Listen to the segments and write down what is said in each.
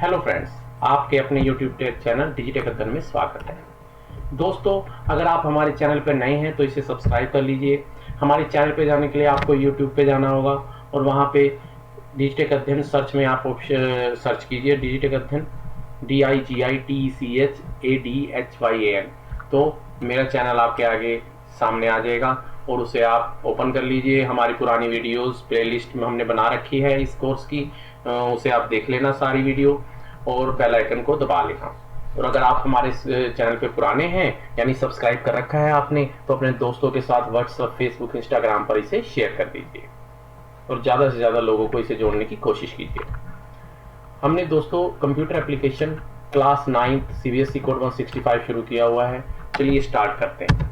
Hello friends, आपके अपने YouTube channel Digitek अध्ययन में स्वागत है। दोस्तों, अगर आप हमारे चैनल पर नए हैं तो इसे सब्सक्राइब कर लीजिए। हमारे चैनल पे जाने के लिए आपको यूट्यूब पे जाना होगा और वहाँ पे डिजिटेक अध्ययन सर्च में आप सर्च कीजिए डिजिटेक अध्ययन DIGITECHADHYAN। तो मेरा चैनल आपके आगे सामने आ जाएगा और उसे आप ओपन कर लीजिए। हमारी पुरानी वीडियोस प्लेलिस्ट में हमने बना रखी है इस कोर्स की, उसे आप देख लेना सारी वीडियो और बेल आइकन को दबा लेना। और अगर आप हमारे चैनल पे पुराने हैं यानी सब्सक्राइब कर रखा है आपने, तो अपने दोस्तों के साथ व्हाट्सएप, फेसबुक, इंस्टाग्राम पर इसे शेयर कर दीजिए और ज़्यादा से ज़्यादा लोगों को इसे जोड़ने की कोशिश कीजिए। हमने दोस्तों computer application class 9 CBSE code 165 शुरू किया हुआ है। चलिए स्टार्ट करते हैं।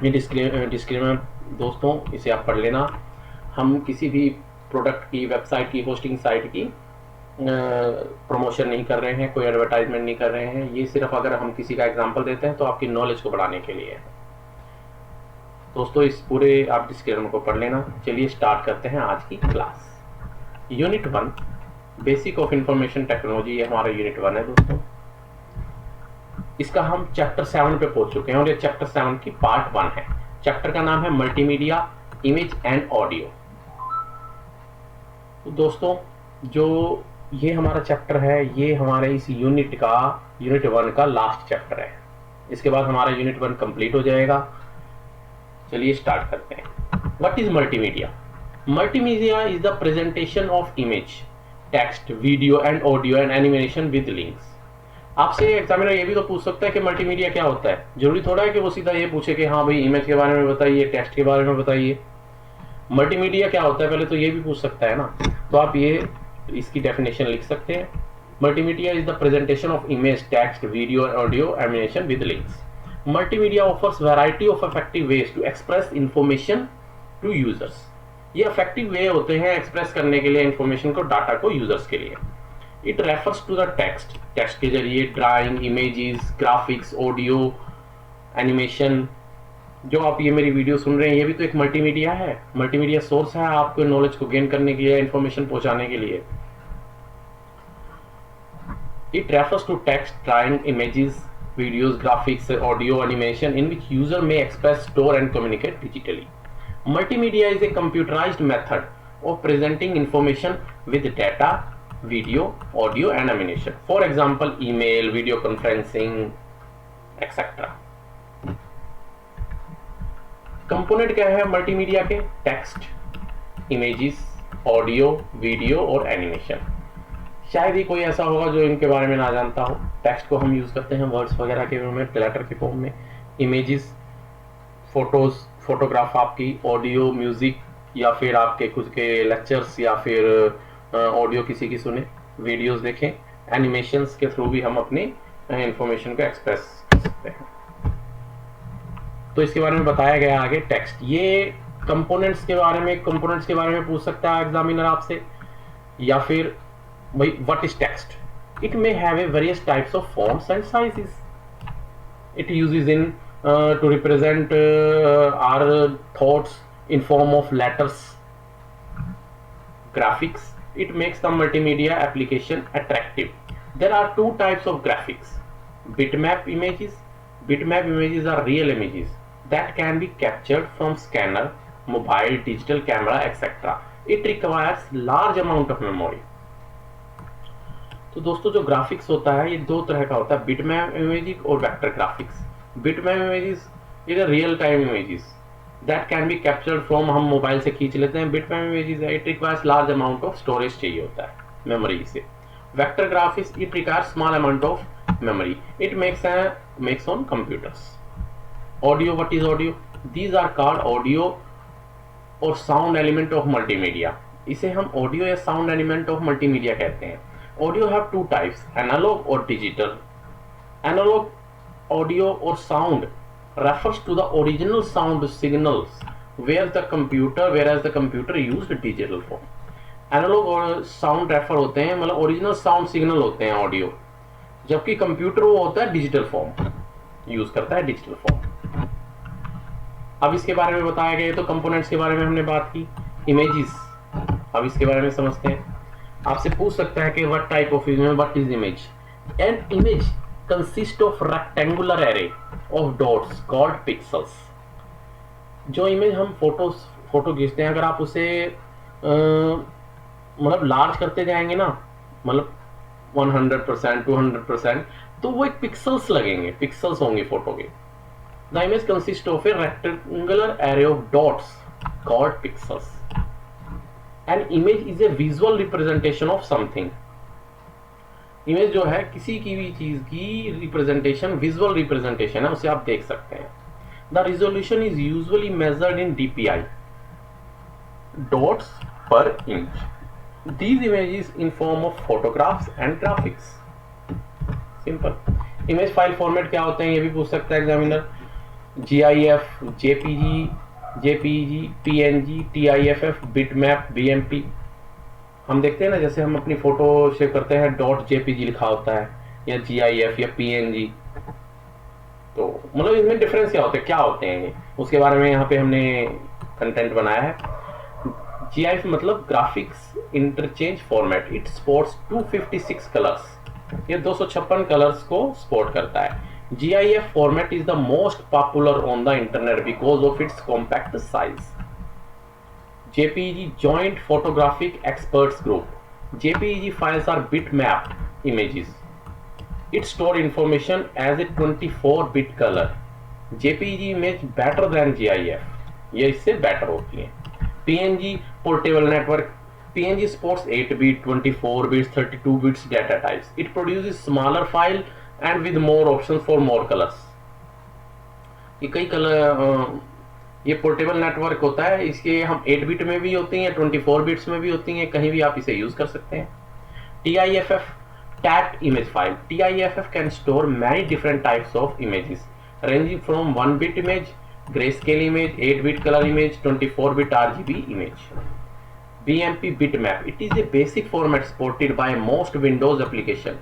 ये डिस्क्लेमर दोस्तों, इसे आप पढ़ लेना। हम किसी भी प्रोडक्ट की, वेबसाइट की, होस्टिंग साइट की प्रमोशन नहीं कर रहे हैं, कोई एडवर्टाइजमेंट नहीं कर रहे हैं। ये सिर्फ अगर हम किसी का एग्जांपल देते हैं तो आपकी नॉलेज को बढ़ाने के लिए है। दोस्तों, इस पूरे आप डिस्क्लेमर को पढ़ लेना। चलिए स्टार्ट करते हैं आज की class. Unit 1 basic of information technology, ये हमारा यूनिट 1 है दोस्तों। इसका हम चैप्टर 7 पे पहुंच चुके हैं और ये चैप्टर 7 की पार्ट 1 है। चैप्टर का नाम है मल्टीमीडिया, इमेज एंड ऑडियो। तो दोस्तों, जो ये हमारा चैप्टर है, ये हमारे इस यूनिट 1 का लास्ट चैप्टर है। इसके बाद हमारा यूनिट 1 कंप्लीट हो जाएगा। चलिए स्टार्ट करते हैं। What is multimedia? Multimedia is the presentation of image, text, video and audio and animation with links. आपसे एग्जामिनर ये भी तो पूछ सकता है कि मल्टीमीडिया क्या होता है। जरूरी थोड़ा है कि वो सीधा ये पूछे कि हाँ भाई इमेज के बारे में बताइए, टेक्स्ट के बारे में बताइए। मल्टीमीडिया क्या होता है पहले तो ये भी पूछ सकता है ना। तो आप ये इसकी डेफिनेशन लिख सकते हैं। Multimedia is the presentation of image, text, video, audio, animation with links. Multimedia offers variety of effective ways to express information to users. ये इफेक्टिव वे होते हैं एक्सप्रेस करने के लिए इंफॉर्मेशन को, डाटा को यूजर्स के लिए। It refers to the text, text के जरिए drawing, images, graphics, audio, animation. जो आप ये मेरी वीडियो सुन रहे हैं, ये भी तो एक मल्टीमीडिया है। मल्टीमीडिया सोर्स है आपको नॉलेज को गेन करने के लिए, इंफॉर्मेशन पहुंचाने के लिए। It refers to text, drawing, images, videos, graphics, audio, animation in which user may express, store and communicate digitally. Multimedia is a computerized method of presenting information with data, video, audio and animation. For example, email, video conferencing, etc. Component क्या है multimedia के? Text, images, audio, video और animation. शायद ही कोई ऐसा होगा जो इनके बारे में ना जानता हो। टेक्स्ट को हम यूज करते हैं वर्ड्स वगैरह के में, लेटर के फॉर्म में। इमेजेस, फोटोज, फोटोग्राफ आपकी, ऑडियो, म्यूजिक या फिर आपके खुद के लेक्चर्स या फिर ऑडियो किसी की सुने, वीडियोस देखें। एनिमेशंस के थ्रू भी हम अपनी इंफॉर्मेशन को एक्सप्रेस कर सकते हैं। तो इसके बारे में बताया गया आगे। टेक्स्ट, ये कंपोनेंट्स के बारे में पूछ सकता है एग्जामिनर आपसे। या फिर भाई what is text? It may have a various types of forms and sizes. It uses in to represent our thoughts in form of letters, graphics. It makes the multimedia application attractive. There are two types of graphics: bitmap images. Bitmap images are real images that can be captured from scanner, mobile, digital camera, etc. It requires large amount of memory. तो दोस्तों, जो graphics होता है ये दो तरह का होता है, बिटमैप इमेजेस और vector graphics. Bitmap images is real time images that can be captured from, हम मोबाइल से खींच लेते हैं। बिटमैप इमेजेस है, it requires large amount of storage चाहिए होता है मेमोरी से। Vector graphics, it requires small amount of memory, it makes on computers. Audio, what is audio? These are called audio और साउंड एलिमेंट ऑफ मल्टीमीडिया। इसे हम audio या sound element of multimedia कहते हैं। Audio have two types, analog और digital. Analog audio और sound refers to the original sound signals whereas the computer used digital form. Analog और sound refer होते हैं, मतलब ओरिजिनल साउंड सिग्नल होते हैं ऑडियो, जबकि कंप्यूटर वो होता है डिजिटल फॉर्म, यूज करता है डिजिटल फॉर्म। अब इसके बारे में बताया गया, तो कंपोनेंट्स के बारे में हमने बात की। इमेजेस, अब इसके बारे में समझते हैं। आपसे पूछ सकता है कि what type of image, what is image. An image consist of rectangular array of dots called pixels. जो इमेज हम फोटो खींचते हैं, अगर आप उसे मतलब लार्ज करते जाएंगे ना, मतलब 100% 200%, तो वो एक पिक्सल्स लगेंगे, पिक्सल्स होंगे फोटो के। The image consist of A rectangular array of dots called pixels. An image is a visual representation of something. Image जो है किसी की भी चीज की रिप्रेजेंटेशन, विजुअल रिप्रेजेंटेशन है, उसे आप देख सकते हैं। The resolution is usually measured in DPI, dots पर inch. These images in form of photographs and graphics. Simple. Image file format क्या होते हैं ये भी पूछ सकता है examiner. GIF, JPG, PNG, TIFF, bitmap, BMP। हम देखते हैं ना, जैसे हम अपनी फोटो शेयर करते हैं .jpg लिखा होता है, या GIF या PNG। तो मतलब इसमें डिफरेंस क्या होते हैं, क्या होते हैं ये, उसके बारे में यहाँ पे हमने कंटेंट बनाया है। GIF मतलब graphics interchange format, it supports 256 colours. ये 256 कलर्स को सपोर्ट करता है। GIF format is the most popular on the internet because of its compact size. JPEG joint photographic experts group. JPEG files are bitmapped images. It store information as a 24-bit color. JPEG image better than GIF, ये इससे better होती है। PNG portable network. PNG supports 8-bit, 24-bits, 32-bits data types. It produces smaller file and with more options for more colors. ये कई colour, ये portable network होता है, इसके हम 8-bit में भी होती हैं, 24-bits में भी होती हैं, कहीं भी आप इसे यूज कर सकते हैं। TIFF tagged image file. TIFF can store many different types of images ranging from 1-bit image, grayscale image, 8-bit color image, 24-bit RGB image. BMP bitmap. It is a basic format supported by most Windows application.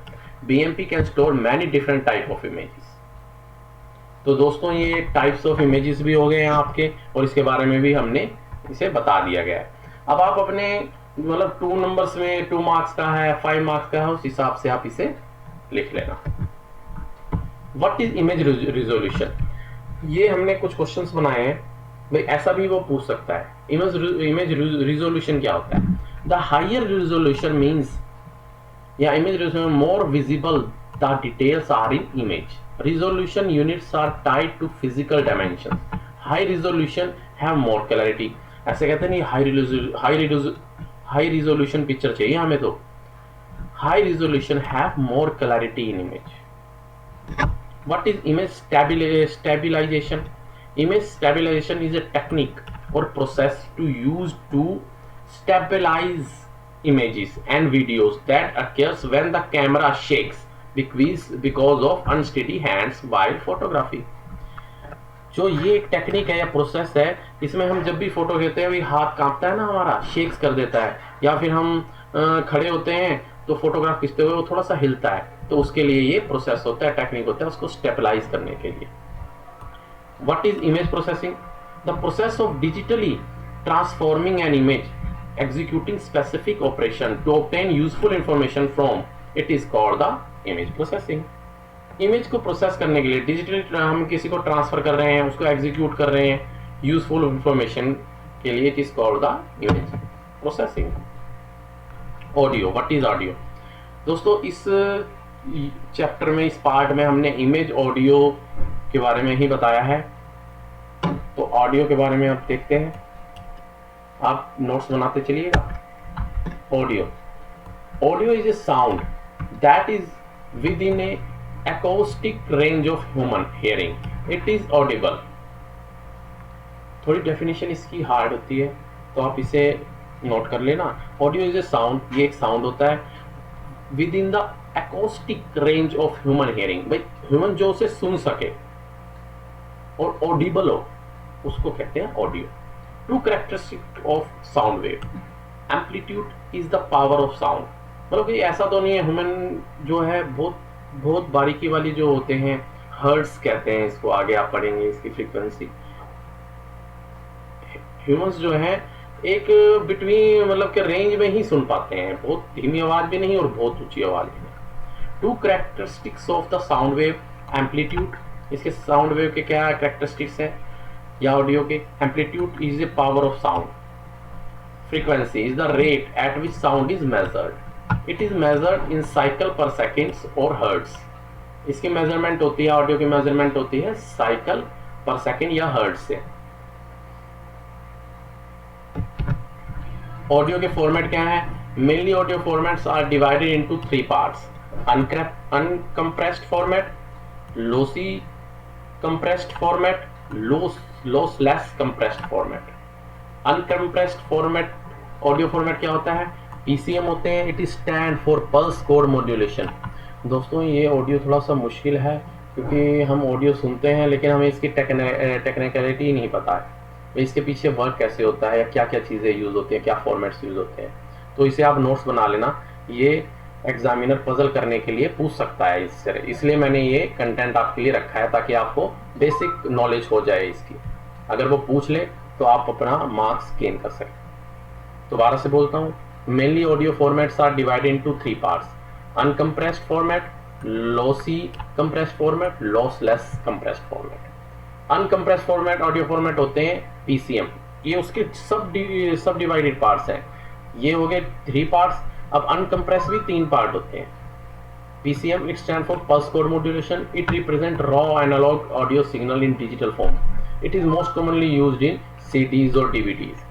BMP can store many different type of images. तो दोस्तों ये types of images भी हो गए हैं आपके, और इसके बारे में भी हमने इसे बता दिया गया है। अब आप अपने मतलब 2 नंबर्स में 2 मार्क्स का है, 5 मार्क्स का है, उस हिसाब से आप इसे लिख लेना। व्हाट इज इमेज रिजोल्यूशन, ये हमने कुछ क्वेश्चंस बनाए हैं भाई, ऐसा भी वो पूछ सकता है। इमेज रिजोल्यूशन क्या होता है? द हायर रिजोल्यूशन मींस, या image resolution more visible the details are in image. Resolution units are tied to physical dimensions. High resolution have more clarity. ऐसे कहते नहीं हाई रिजोल्यूशन पिक्चर चाहिए हमें, तो high resolution have more clarity in image. What is image stabilization? Image stabilization is a technique or process to use to stabilize images and videos that occurs when the camera shakes because of unsteady hands while photography. जो ये एक technique है या process है, इसमें हम जब भी फोटो खींचते हैं, हाथ कांपता है ना हमारा, शेक्स कर देता है, या फिर हम खड़े होते हैं तो फोटोग्राफ खींचते हुए वो थोड़ा सा हिलता है, तो उसके लिए ये प्रोसेस होता है, टेक्निक होता है, उसको स्टेबलाइज करने के लिए। What is image processing? The process of digitally transforming an image, executing specific operation to obtain useful information from it is called the image processing. Image को प्रोसेस करने के लिए डिजिटली हम किसी को ट्रांसफर कर रहे हैं, उसको एग्जीक्यूट कर रहे हैं यूजफुल इंफॉर्मेशन के लिए, it is called the image processing. Audio, what is audio? दोस्तों इस चैप्टर में, इस पार्ट में हमने इमेज ऑडियो के बारे में ही बताया है। तो ऑडियो के बारे में आप देखते हैं, आप नोट्स बनाते चलिएगा। Audio is a sound that is with in A acoustic range of human hearing. It is audible. थोड़ी डेफिनेशन इसकी हार्ड होती है, तो आप इसे नोट कर लेना। ऑडियो इज ए साउंड, ये एक साउंड होता है with in the acoustic range of human hearing, भाई ह्यूमन जो उसे सुन सके और ऑडिबल हो, उसको कहते हैं audio. Two characteristic of sound wave, amplitude is the power of sound. मतलब कि ऐसा तो नहीं है, ह्यूमन जो है बहुत बारीकी वाली जो होते हैं, हर्ट्स कहते हैं इसको, आगे आप पढ़ेंगे इसकी फ्रीक्वेंसी। ह्यूमंस जो है एक बिटवीन मतलब के रेंज में ही सुन पाते हैं, बहुत धीमी आवाज भी नहीं और बहुत ऊंची आवाज भी नहीं। To characteristics of the sound wave, amplitude, इसके साउंड वेव के क्या कैरेक्टरिस्टिक्स है या ऑडियो के? Amplitude is the power of sound, frequency is the rate at which sound is measured, it is measured in cycle per seconds or hertz। इसकी measurement होती है, audio की मेजरमेंट होती है साइकिल पर सेकंड या हर्ट्ज से। ऑडियो के फॉर्मेट क्या है? Mainly audio formats are divided into 3 parts, uncompressed format, lossy compressed format, lossless compressed format. Uncompressed format audio format क्या होता है? पीसीएम होते हैं, it is stand for pulse code modulation. दोस्तों ये ऑडियो थोड़ा सा मुश्किल है क्योंकि हम ऑडियो सुनते हैं लेकिन हमें इसकी टेक्निकलिटी नहीं पता है, इसके पीछे वर्क कैसे होता है या क्या क्या चीज़ें यूज़ होती हैं, क्या फॉर्मेट्स यूज़ होते हैं। तो इसे आप नोट्स बना लेना, ये एग्जामिनर पजल करने के लिए पूछ सकता है इस तरह, इसलिए मैंने ये कंटेंट आपके लिए रखा है ताकि आपको बेसिक नॉलेज हो जाए इसकी। अगर वो पूछ ले तो आप अपना मार्क्स गेन कर सकते। दोबारा से बोलता हूँ, mainly audio formats are divided into 3 parts, uncompressed format, lossy compressed format, lossless compressed format. Uncompressed format audio format होते हैं पीसीएम, ये उसके सब डिवाइडेड पार्ट्स हैं। ये हो गए 3 पार्ट्स। अब अनकंप्रेस्ड भी 3 पार्ट होते हैं। PCM it stand for pulse code modulation, it represent raw analog audio signal in digital form, it is most commonly used in CDs और DVDs।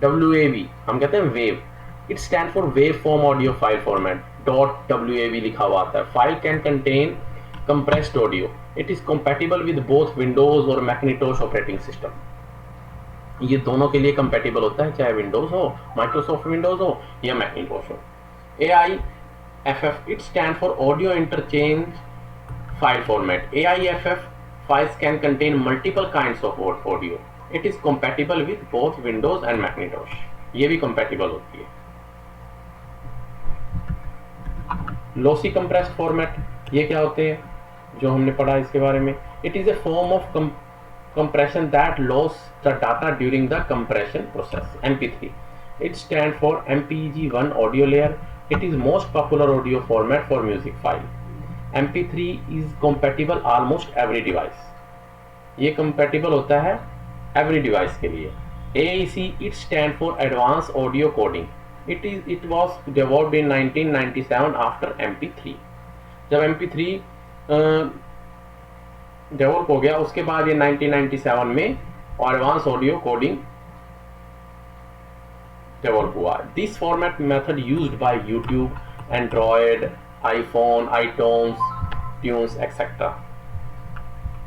WAV हम कहते हैं wave, it stand for wave form audio file format, .wav लिखा हुआ आता है। File can contain compressed audio, it is compatible with both Windows और Macintosh operating system. ये दोनों के लिए कंपैटिबल होता है, चाहे विंडोज हो, माइक्रोसॉफ्ट विंडोज हो या मैग्नेटोश हो। AIFF it stand for audio interchange file format. AIFF files can contain multiple kinds of audio, it is compatible with both Windows and Macintosh, ये भी compatible होती है। Lossy compressed format, ये क्या होते हैं जो हमने पढ़ा इसके बारे में? It is a form of compression that loss the data during the compression process। MP3 it stands for MPEG-1 audio layer, it is most popular audio format for music file। MP3 is compatible almost every device, ये compatible होता है every device के लिए। AAC it stand for Advanced Audio Coding, it was developed in 1997 after MP3। जब MP3 develop हो गया उसके बाद ये 1997 में एडवांस ऑडियो कोडिंग डेवलप हुआ। This format method used by YouTube, Android, iPhone, iTunes, tunes etcetera.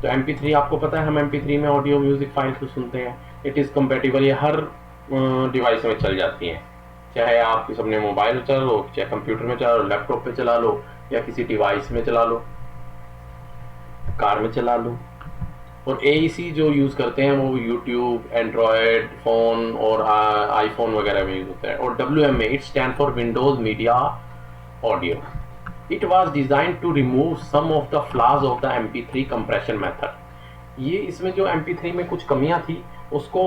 तो MP3 आपको पता है हम MP3 में ऑडियो म्यूजिक फाइल को सुनते हैं। इट इज़ कंपेटेबल, ये हर डिवाइस में चल जाती हैं, चाहे आप अपने मोबाइल में चला लो, चाहे कंप्यूटर में चला लो, लैपटॉप पे चला लो या किसी डिवाइस में चला लो, कार में चला लो। और AEC जो यूज़ करते हैं वो यूट्यूब, एंड्रॉयड फ़ोन और आईफोन वगैरह में यूज़ होता है। और WMA it stand for Windows media audio, it was design to remove some of the flaws of the MP3 compression method. ये इसमें जो MP3 में कुछ कमियां थी उसको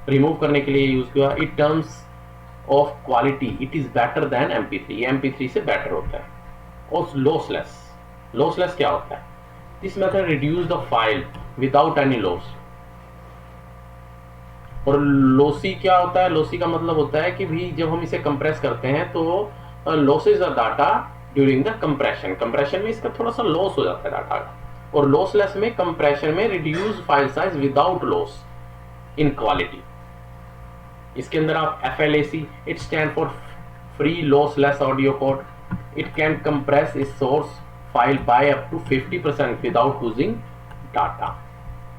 रिमूव करने के लिए यूज़ किया। It terms of quality it is better than MP3, ये MP3 से बेटर होता है। और लॉसलेस क्या होता है? This method reduce the file without any loss. और लॉसी क्या होता है? लॉसी का मतलब होता है कि भी जब हम इसे कंप्रेस करते हैं तो losses the data during the compression में इसका थोड़ा सा लॉस हो जाता है डाटा का। और लॉसलेस में कंप्रेशन में reduce file size without loss in quality. इसके अंदर आप FLAC it stand for free lossless audio code, it can compress इस source file by up to 50% without losing data.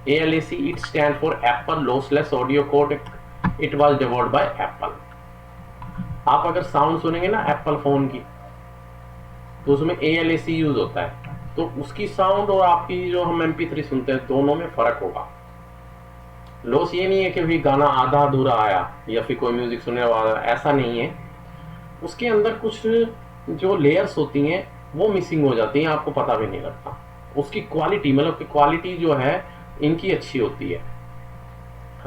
ALAC it stand for Apple Lossless Audio Code, it was developed by Apple। आप अगर sound सुनेंगे ना Apple phone की तो उसमें ALAC use होता है, तो उसकी साउंड और आपकी जो हम MP3 सुनते हैं दोनों में फर्क होगा। लॉस ये नहीं है कि भी गाना आधा अधूरा आया या फिर कोई म्यूजिक सुनने वाला, ऐसा नहीं है। उसके अंदर कुछ जो लेयर्स होती हैं वो मिसिंग हो जाती हैं, आपको पता भी नहीं लगता। उसकी क्वालिटी मतलब कि क्वालिटी जो है इनकी अच्छी होती है।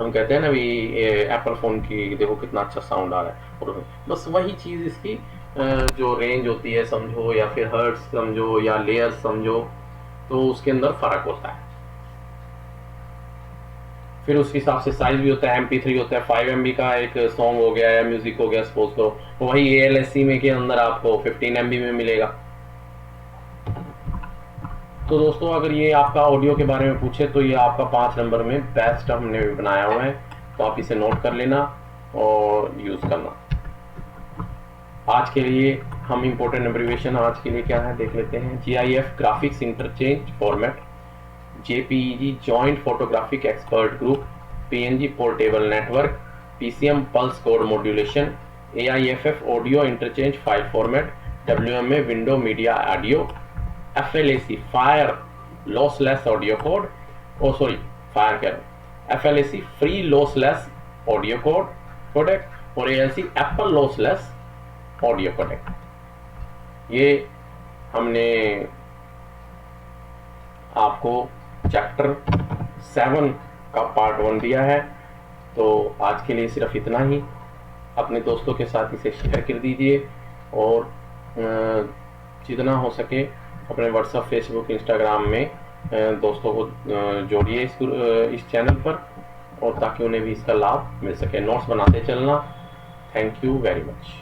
हम कहते हैं ना भी एप्पल फ़ोन की देखो कितना अच्छा साउंड आ रहा है, और बस वही चीज़ इसकी जो रेंज होती है समझो, या फिर हर्ट्स समझो, या लेयर्स समझो, तो उसके अंदर फ़र्क होता है। फिर उस हिसाब से साइज भी होता है, MP3 होता है, 5 MB का एक सॉन्ग हो गया या म्यूजिक हो गया सपोज करो, वही ALSC में के अंदर आपको 15 MB में मिलेगा। तो दोस्तों अगर ये आपका ऑडियो के बारे में पूछे तो ये आपका 5 नंबर में बेस्ट हमने बनाया हुआ है, तो आप इसे नोट कर लेना और यूज़ करना। आज के लिए हम इम्पोर्टेंट एब्रिविएशन आज के लिए क्या है देख लेते हैं। GIF graphics interchange format, JPEG joint photographic expert group, PNG portable network, PCM pulse code modulation, AIFF audio interchange file format, WMA window media audio, FLAC fire lossless audio code, fire कह रहा हूँ, FLAC free lossless audio code codec, और ALC Apple lossless audio codec. ये हमने आपको chapter 7 का part 1 दिया है। तो आज के लिए सिर्फ इतना ही। अपने दोस्तों के साथ इसे शेयर कर दीजिए, और जितना हो सके अपने व्हाट्सएप, फेसबुक, इंस्टाग्राम में दोस्तों को जोड़िए इस चैनल पर, और ताकि उन्हें भी इसका लाभ मिल सके। नोट्स बनाते चलना। Thank you very much.